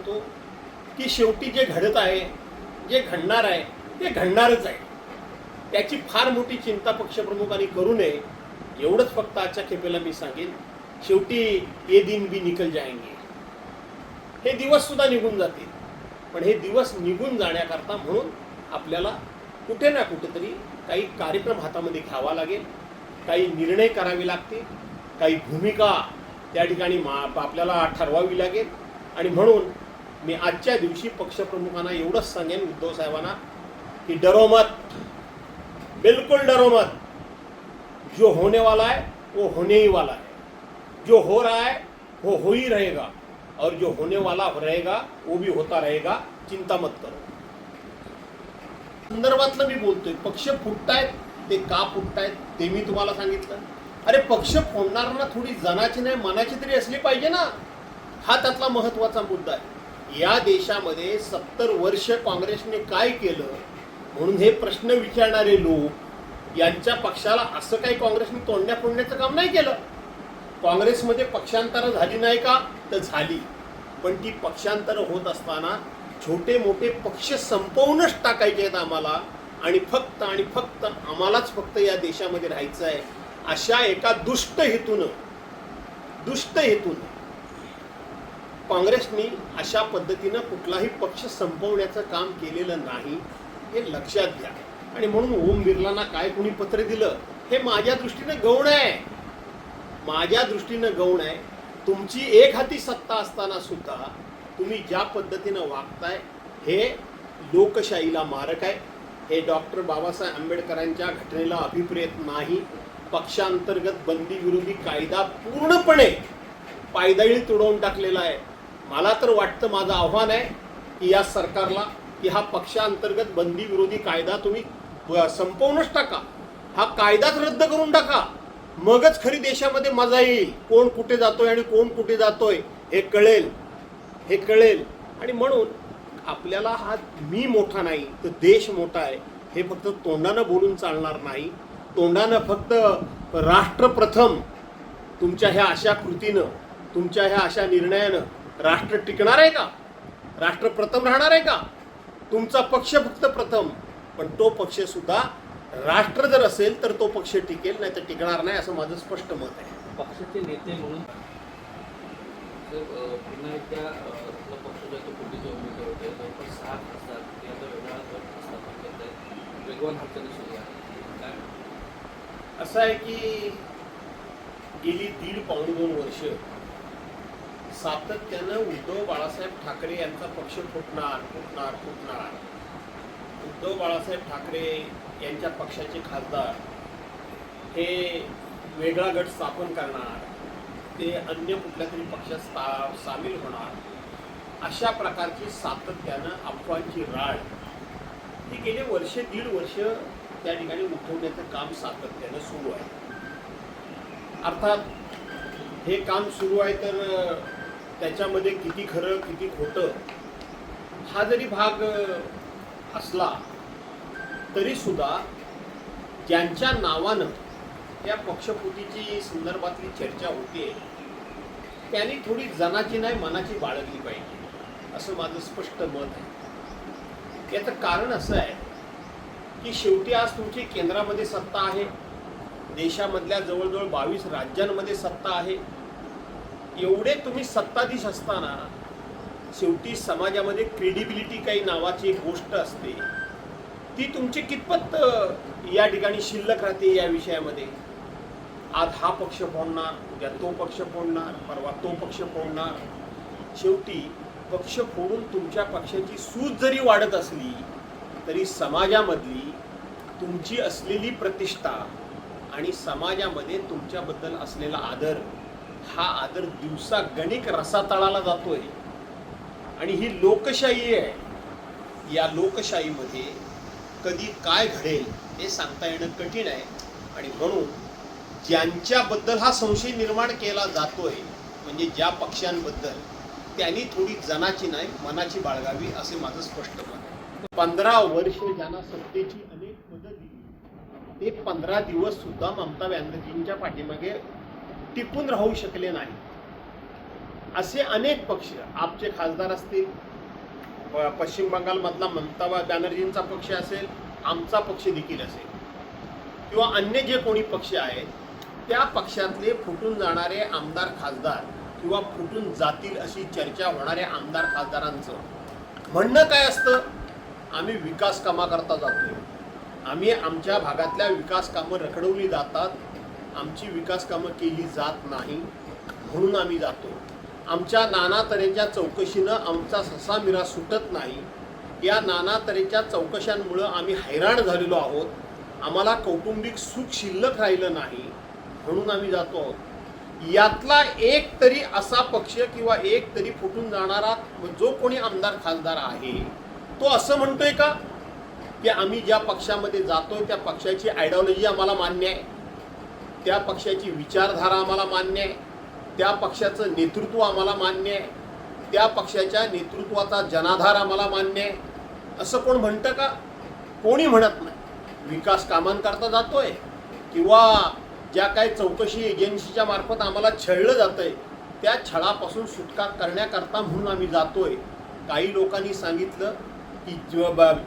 सांगतो की शेवटी जे घडत आहे, जे घडणार आहे ते घडणारच आहे. त्याची फार मोठी चिंता पक्षप्रमुखांनी करू नये, एवढंच फक्त आजच्या खेपेला मी सांगेन. शेवटी ये दिन भी निकल जाएंगे, हे दिवस सुद्धा निघून जातील. पण हे दिवस निघून जाण्याकरता म्हणून आपल्याला कुठे ना कुठेतरी काही कार्यक्रम हातामध्ये घ्यावा लागेल, काही निर्णय करावे लागतील, काही भूमिका त्या ठिकाणी आपल्याला ठरवावी लागेल. आणि म्हणून मी आजच्या दिवशी पक्षप्रमुखांना एवढंच सांगेन, उद्धव साहेबांना, कि डरो मत, बिल्कुल डरो मत. जो होने वाला है वो होने ही वाला है, जो हो रहा है वो हो ही रहेगा, और जो होने वाला रहेगा वो भी होता रहेगा. चिंता मत करो. संदर्भातलं मी बोलतोय. पक्ष फुटतायत, ते का फुटतायत ते मी तुम्हाला सांगितलं. अरे पक्ष फोडणाऱ्यांना थोडी जनाची नाही मनाची तरी असली पाहिजे ना, हा त्यातला महत्वाचा मुद्दा आहे. या देशामध्ये 70 वर्ष काँग्रेसने काय केलं म्हणून हे प्रश्न विचारणारे लोक, यांच्या पक्षाला असं काही काँग्रेसने तोडण्या फोडण्याचं काम नाही केलं. काँग्रेसमध्ये पक्षांतरं झाली नाही का, तर झाली. पण ती पक्षांतरं होत असताना छोटे मोठे पक्ष संपवूनच टाकायचे आहेत आम्हाला, आणि फक्त आम्हालाच फक्त या देशामध्ये राहायचं आहे, अशा एका दुष्ट हेतून काँग्रेसने अशा पद्धतीनं कुठलाही पक्ष संपवण्याचं काम केलेलं नाही, हे लक्षात घ्या. आणि म्हणून ओम बिर्लांना काय कोणी पत्र दिलं हे माझ्या दृष्टीनं गौण आहे, माझ्या दृष्टीनं गौण आहे. तुमची एक हाती सत्ता असताना सुद्धा तुम्ही ज्या पद्धतीनं वागताय हे लोकशाहीला मारक आहे. हे डॉक्टर बाबासाहेब आंबेडकरांच्या घटनेला अभिप्रेत नाही. पक्षांतर्गत बंदी विरोधी कायदा पूर्णपणे पायदळी तुडवून टाकलेला आहे. मला तर वाटतं, माझं आव्हान आहे की या सरकारला, की हा पक्षांतर्गत बंदी विरोधी कायदा तुम्ही संपवूनच टाका, हा कायदाच रद्द करून टाका. मगच खरी देशामध्ये मजा येईल. कोण कुठे जातोय आणि कोण कुठे जातोय हे कळेल. आणि म्हणून आपल्याला हा मी मोठा नाही तर देश मोठा आहे हे फक्त तोंडानं बोलून चालणार नाही. तोंडानं फक्त राष्ट्र प्रथम, तुमच्या ह्या अशा कृतीनं, तुमच्या ह्या अशा निर्णयानं राष्ट्र टिकणार आहे का, राष्ट्र प्रथम राहणार आहे का? तुमचा पक्ष फक्त प्रथम, पण तो पक्ष सुद्धा राष्ट्र जर असेल तर तो पक्ष टिकेल, नाही तर टिकणार नाही, असं माझं स्पष्ट मत आहे. पक्षाचे नेते म्हणून पुन्हा एकदा पक्ष जो फुटीचे उमेदवार होते जवळपास 6 खासदार ते आता वेगळा गट स्थापन करत आहेत, वेगवान हालचाली सुरू आहे. असं आहे की गेली 1.5-2 वर्ष सातत्यानं उद्धव बाळासाहेब ठाकरे यांचा पक्ष फुटणार. उद्धव बाळासाहेब ठाकरे यांच्या पक्षाचे खासदार हे वेगळा गट स्थापन करणार, ते अन्य कुठल्या तरी पक्षात सामील होणार, अशा प्रकारची सातत्यानं अफवांची राळ ही गेले 1.5 वर्ष त्या ठिकाणी उठवण्याचं काम सातत्यानं सुरू आहे. अर्थात हे काम सुरू आहे तर त्याच्यामध्ये किती खरं किती खोटं हा जरी भाग असला तरी सुद्धा ज्यांच्या नावानं या पक्षफुटीची संदर्भातली चर्चा होते त्यांनी थोडी जनाची नाही मनाची बाळगली पाहिजे, असं माझं स्पष्ट मत आहे. याचं कारण असं आहे की शेवटी आज तुमची केंद्रामध्ये सत्ता आहे, देशामधल्या जवळजवळ 22 राज्यांमध्ये सत्ता आहे. एवढे तुम्ही सत्ताधीश असताना शेवटी समाजामध्ये क्रेडिबिलिटी काही नावाची एक गोष्ट असते, ती तुमची कितपत या ठिकाणी शिल्लक राहते या विषयामध्ये. आज हा पक्ष फोडणार, उद्या तो पक्ष फोडणार, परवा तो पक्ष फोडणार. शेवटी पक्ष फोडून तुमच्या पक्षाची सूज जरी वाढत असली तरी समाजामधली तुमची असलेली प्रतिष्ठा आणि समाजामध्ये तुमच्याबद्दल असलेला आदर, हा आदर दिवसागणिक रसातळाला जातोय. आणि ही लोकशाही आहे. या लोकशाहीमध्ये कधी काय घडेल हे सांगता येणं कठीण आहे. आणि म्हणून ज्यांच्याबद्दल हा संशय निर्माण केला जातोय, म्हणजे ज्या पक्षांबद्दल, त्यांनी थोडी जनाची नाही मनाची बाळगावी, असे माझं स्पष्ट मत आहे. 15 वर्ष ज्यांना सत्तेची अनेक पदं दिली ते 15 दिवस सुद्धा ममता बॅनर्जींच्या पाठीमागे टिकून राहू शकले नाही. असे अनेक पक्ष, आपचे खासदार असतील, पश्चिम बंगालमधला ममता बॅनर्जींचा पक्ष असेल, आमचा पक्ष देखील असेल, किंवा अन्य जे कोणी पक्ष आहेत, त्या पक्षातले फुटून जाणारे आमदार खासदार किंवा फुटून जातील अशी चर्चा होणाऱ्या आमदार खासदारांचं म्हणणं काय असतं? आम्ही विकास कामाकरता जातोय, आम्ही आमच्या भागातल्या विकास कामं रखडवली जातात, आमची विकास कामं केली जात नाही म्हणून आम्ही जातो, आमच्या नाना तऱ्हेच्या चौकशीनं आमचा ससा मिरा सुटत नाही, या नाना तऱ्हेच्या चौकशांमुळं आम्ही हैराण झालेलो आहोत, आम्हाला कौटुंबिक सुख शिल्लक राहिलं नाही म्हणून आम्ही जातो आहोत. यातला एक तरी असा पक्ष किंवा एक तरी फुटून जाणारा जो कोणी आमदार खासदार आहे तो असं म्हणतोय का की आम्ही ज्या पक्षामध्ये जातोय त्या पक्षाची आयडिओलॉजी आम्हाला मान्य आहे, त्या पक्षाची विचारधारा आम्हाला मान्य आहे, त्या पक्षाचं नेतृत्व आम्हाला मान्य आहे, त्या पक्षाच्या नेतृत्वाचा जनाधार आम्हाला मान्य आहे, असं कोण म्हणतं का? कोणी म्हणत नाही. विकास कामांकरता जातोय किंवा ज्या काही चौकशी एजन्सीच्या मार्फत आम्हाला छळलं जातंय त्या छळापासून सुटका करण्याकरता म्हणून आम्ही जातोय. काही लोकांनी सांगितलं की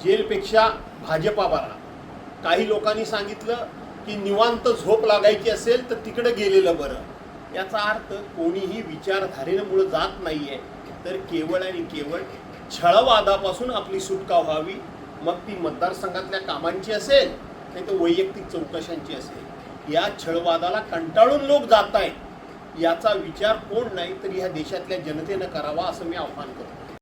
जेलपेक्षा भाजपा बरा, काही लोकांनी सांगितलं की निवांत झोप लागायची असेल तर तिकडे गेलेलं बरं. याचा अर्थ कोणीही विचारधारेमुळे जात नाही आहे, तर केवळ आणि केवळ छळवादापासून आपली सुटका व्हावी. मग ती मतदारसंघातल्या कामांची असेल नाही तर वैयक्तिक चौकशांची असेल. या छळवादाला कंटाळून लोक जात आहेत, याचा विचार कोण नाही तर ह्या देशातल्या जनतेनं करावा असं मी आव्हान करतो.